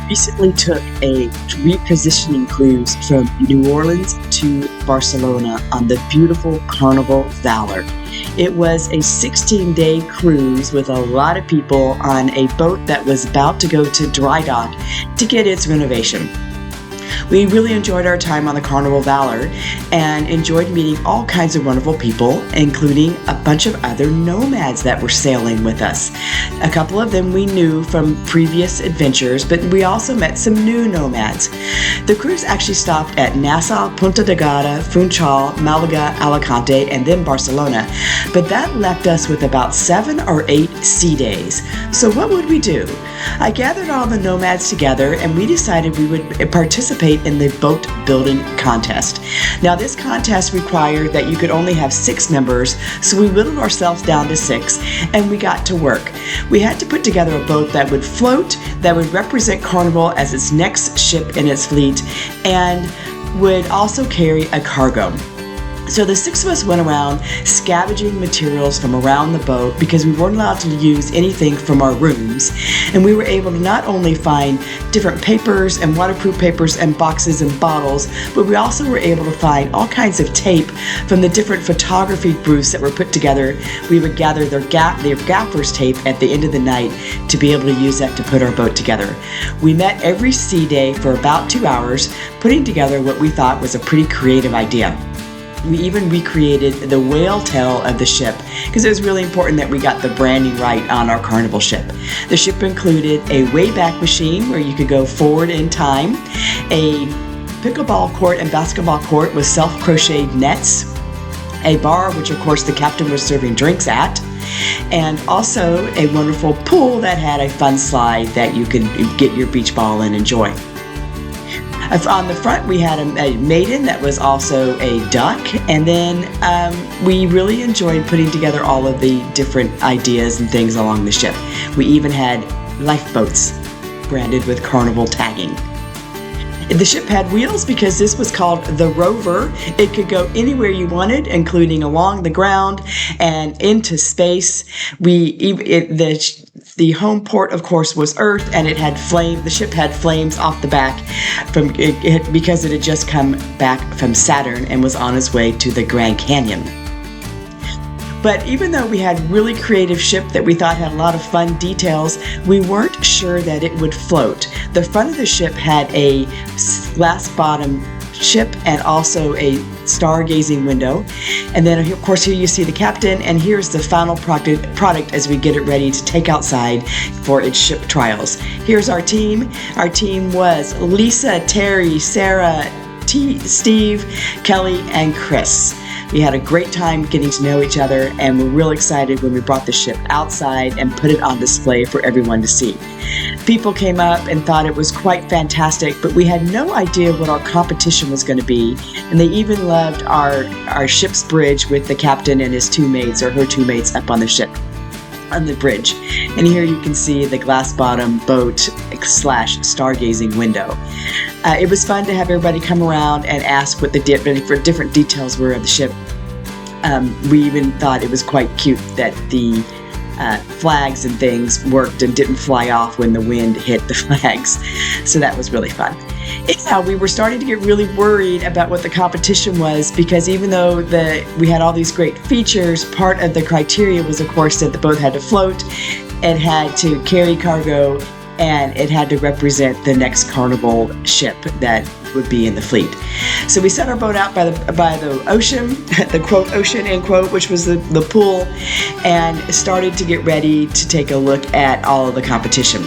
recently took a repositioning cruise from New Orleans to Barcelona on the beautiful Carnival Valor. It was a 16-day cruise with a lot of people on a boat that was about to go to dry dock to get its renovation. We really enjoyed our time on the Carnival Valor and enjoyed meeting all kinds of wonderful people, including a bunch of other nomads that were sailing with us. A couple of them we knew from previous adventures, but we also met some new nomads. The cruise actually stopped at Nassau, Punta Delgada, Funchal, Malaga, Alicante, and then Barcelona, but that left us with about 7 or 8 sea days. So what would we do? I gathered all the nomads together and we decided we would participate in the boat building contest. Now this contest required that you could only have 6 members, so we whittled ourselves down to 6 and we got to work. We had to put together a boat that would float, that would represent Carnival as its next ship in its fleet, and would also carry a cargo. So the 6 of us went around scavenging materials from around the boat because we weren't allowed to use anything from our rooms. And we were able to not only find different papers and waterproof papers and boxes and bottles, but we also were able to find all kinds of tape from the different photography booths that were put together. We would gather their gaffer's tape at the end of the night to be able to use that to put our boat together. We met every sea day for about 2 hours, putting together what we thought was a pretty creative idea. We even recreated the whale tail of the ship because it was really important that we got the branding right on our Carnival ship. The ship included a wayback machine where you could go forward in time, a pickleball court and basketball court with self-crocheted nets, a bar which of course the captain was serving drinks at, and also a wonderful pool that had a fun slide that you could get your beach ball and enjoy. On the front, we had a maiden that was also a duck, and then we really enjoyed putting together all of the different ideas and things along the ship. We even had lifeboats branded with Carnival tagging. The ship had wheels because this was called the Rover. It could go anywhere you wanted, including along the ground and into space. The home port, of course, was Earth, and it had the ship had flames off the back because it had just come back from Saturn and was on its way to the Grand Canyon. But even though we had really creative ship that we thought had a lot of fun details, we weren't sure that it would float. The front of the ship had a glass bottom ship and also a stargazing window. And then of course here you see the captain, and here's the final product as we get it ready to take outside for its ship trials. Here's our team. Our team was Lisa, Terry, Sarah, Steve, Kelly, and Chris. We had a great time getting to know each other, and we're real excited when we brought the ship outside and put it on display for everyone to see. People came up and thought it was quite fantastic, but we had no idea what our competition was going to be, and they even loved our ship's bridge with the captain and his 2 mates or her 2 mates up on the ship, on the bridge. And here you can see the glass bottom boat / stargazing window. It was fun to have everybody come around and ask what the different details were of the ship. We even thought it was quite cute that the flags and things worked and didn't fly off when the wind hit the flags. So that was really fun. Anyhow, we were starting to get really worried about what the competition was, because even though we had all these great features, part of the criteria was, of course, that the boat had to float, it had to carry cargo, and it had to represent the next Carnival ship that would be in the fleet. So we set our boat out by the ocean, the quote ocean end quote, which was the pool, and started to get ready to take a look at all of the competition.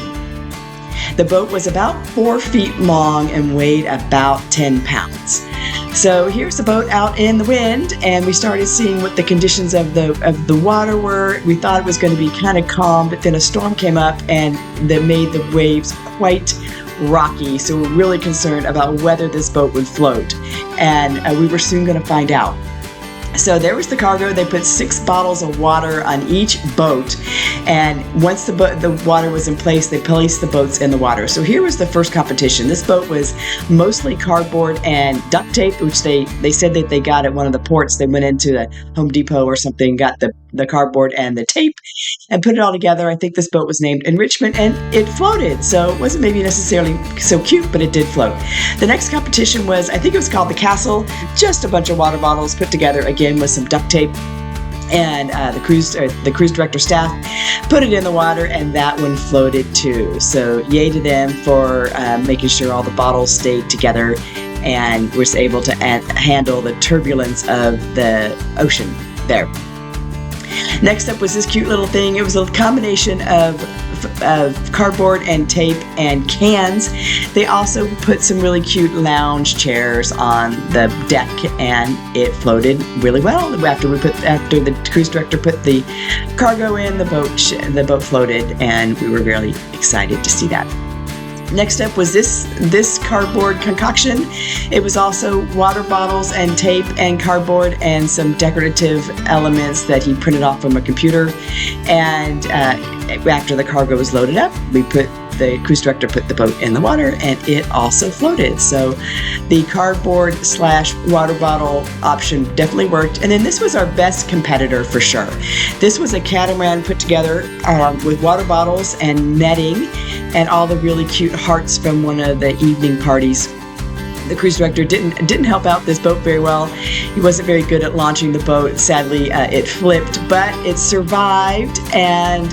The boat was about 4 feet long and weighed about 10 pounds. So here's the boat out in the wind, and we started seeing what the conditions of the water were. We thought it was going to be kind of calm, but then a storm came up and that made the waves quite rocky. So we're really concerned about whether this boat would float, and we were soon going to find out. So there was the cargo. They put 6 bottles of water on each boat, and once the water was in place, they placed the boats in the water. So here was the first competition. This boat was mostly cardboard and duct tape, which they said that they got at one of the ports. They went into a Home Depot or something, got the the cardboard and the tape and put it all together. I think this boat was named Enrichment, and it floated. So it wasn't maybe necessarily so cute, but it did float. The next competition was, I think it was called the Castle, just a bunch of water bottles put together again with some duct tape. And the cruise director staff put it in the water, and that one floated too. So yay to them for making sure all the bottles stayed together and was able to handle the turbulence of the ocean there. Next up was this cute little thing. It was a combination of cardboard and tape and cans. They also put some really cute lounge chairs on the deck, and it floated really well. After the cruise director put the cargo in, the boat floated, and we were really excited to see that. Next up was this cardboard concoction. It was also water bottles and tape and cardboard and some decorative elements that he printed off from a computer. And after the cargo was loaded up, the cruise director put the boat in the water, and it also floated. So the cardboard / water bottle option definitely worked. And then this was our best competitor for sure. This was a catamaran put together with water bottles and netting and all the really cute hearts from one of the evening parties. The cruise director didn't help out this boat very well. He wasn't very good at launching the boat. Sadly, it flipped, but it survived, and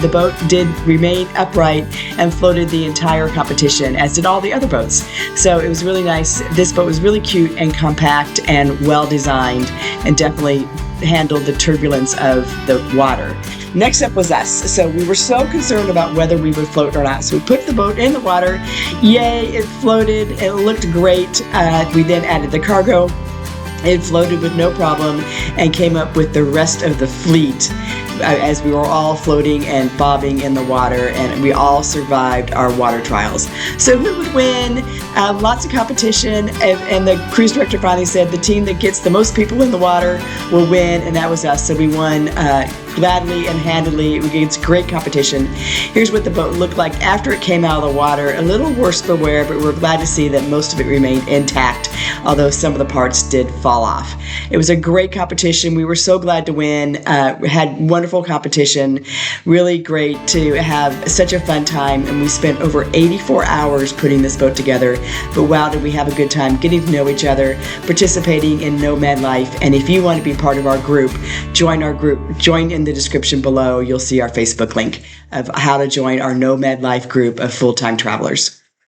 the boat did remain upright and floated the entire competition, as did all the other boats. So it was really nice. This boat was really cute and compact and well designed, and definitely handled the turbulence of the water. Next up was us. So we were so concerned about whether we would float or not. So we put the boat in the water. Yay, it floated. It looked great. We then added the cargo. It floated with no problem and came up with the rest of the fleet as we were all floating and bobbing in the water, and we all survived our water trials. So who would win? Lots of competition, and the cruise director finally said the team that gets the most people in the water will win, and that was us. So we won gladly and handily. It's great competition. Here's what the boat looked like after it came out of the water. A little worse for wear, but we're glad to see that most of it remained intact, although some of the parts did fall off. It was a great competition. We were so glad to win. We had wonderful competition. Really great to have such a fun time, and we spent over 84 hours putting this boat together. But wow, did we have a good time getting to know each other, participating in Nomad Life. And if you want to be part of our group, join our group. Join in the description below. You'll see our Facebook link of how to join our Nomad Life group of full-time travelers.